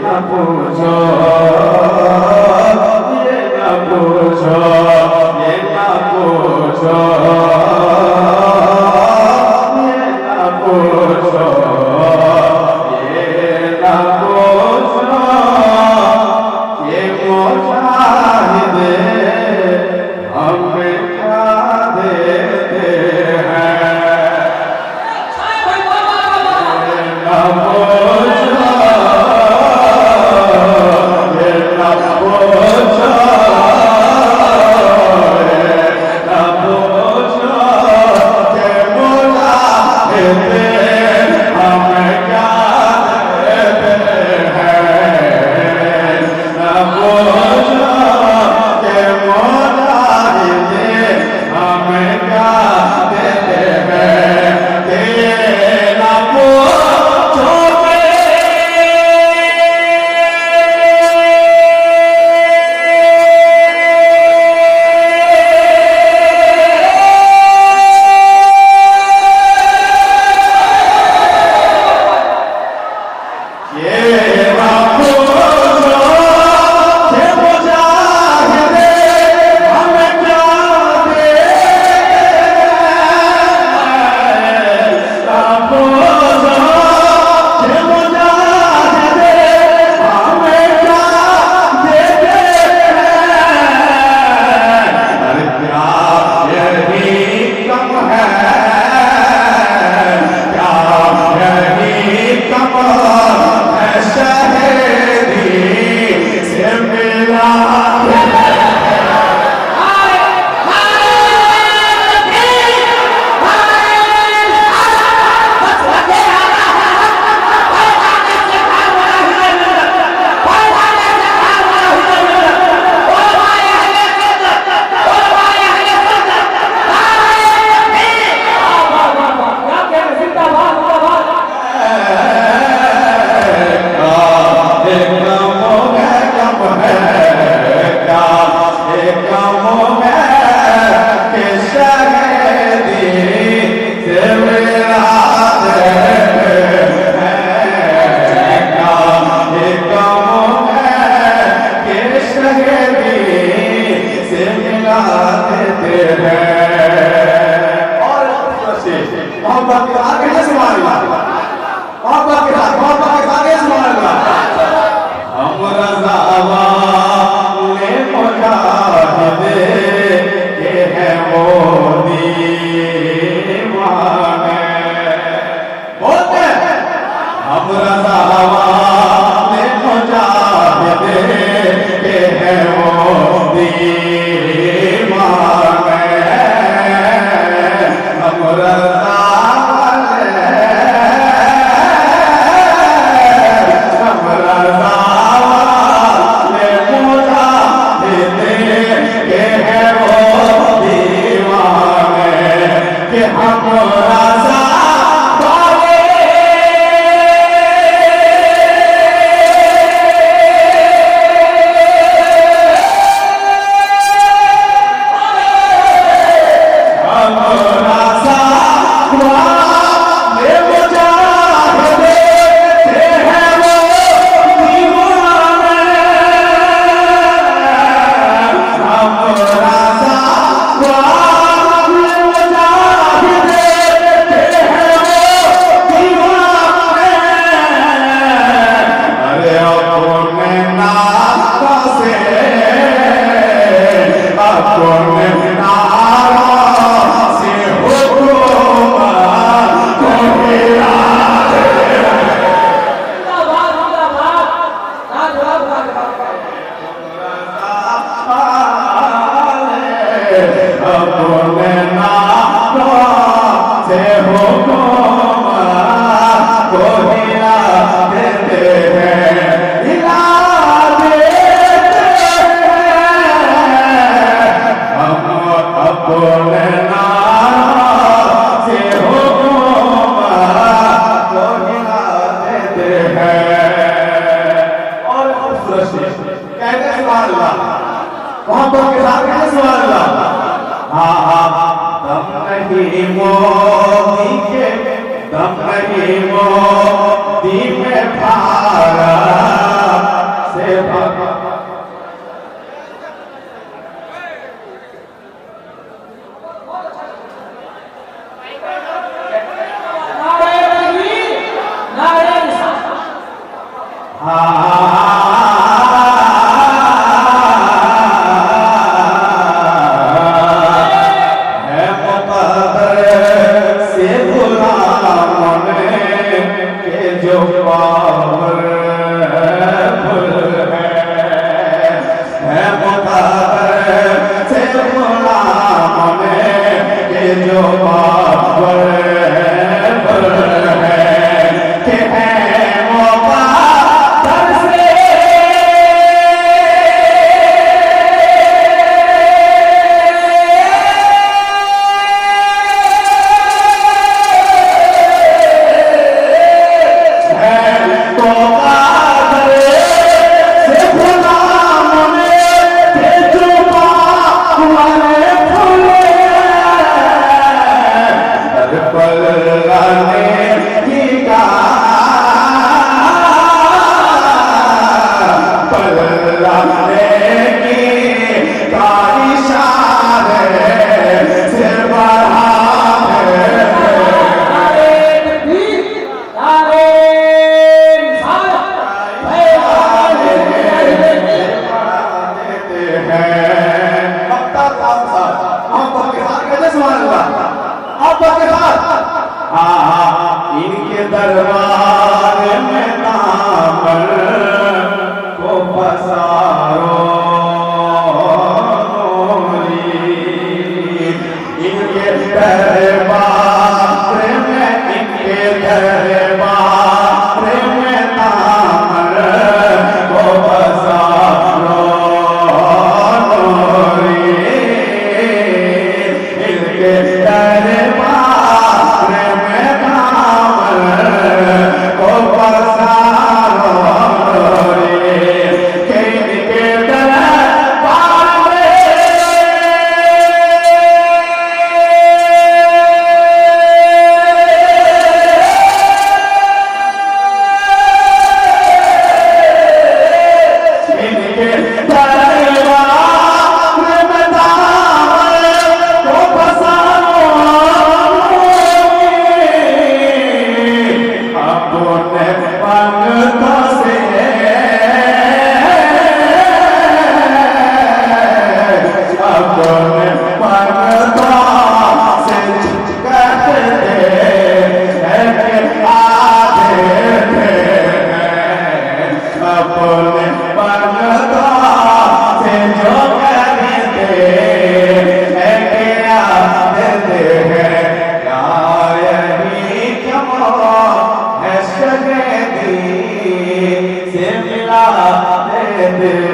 ना पूछो, ये ना पूछो, ये ना पूछो, ये ना पूछो, ये ना पूछो, ये मुजाहिदे हमें क्या देते हैं। ये ना पूछो, ये ना पूछो, ये ना पूछो, ये मुजाहिदे हमें क्या देते हैं। ना पूछो, ये मुजाहिदे हमें क्या देते हैं। ये ना पूछो, ये ना पूछो, ये मुजाहिदे हमें क्या देते हैं। ना पूछो, ये मुजाहिदे हमें क्या देते हैं। अरे क्या यही कम है, क्या यही कम है शहीदी से मिला। मोहब्बत के आगे से सुभान अल्लाह, मोहब्बत के साथ, मोहब्बत के आगे सुभान अल्लाह। हम रज़ा वाले मुजाहिदे के हैं वो दीवाने। बोलते हैं हम रज़ा वाले मुजाहिदे के हैं वो दीवाने। हम रज़ा मोहब्बत के साथ कहते सुभान अल्लाह। दम नहीं मोदी के, दम नहीं मोदी में भारत इनके दरबार में नामर को पसारो इनके दरबार में नामर को पसारो इनके दरबार में को पसारो इनके दरबार से मिला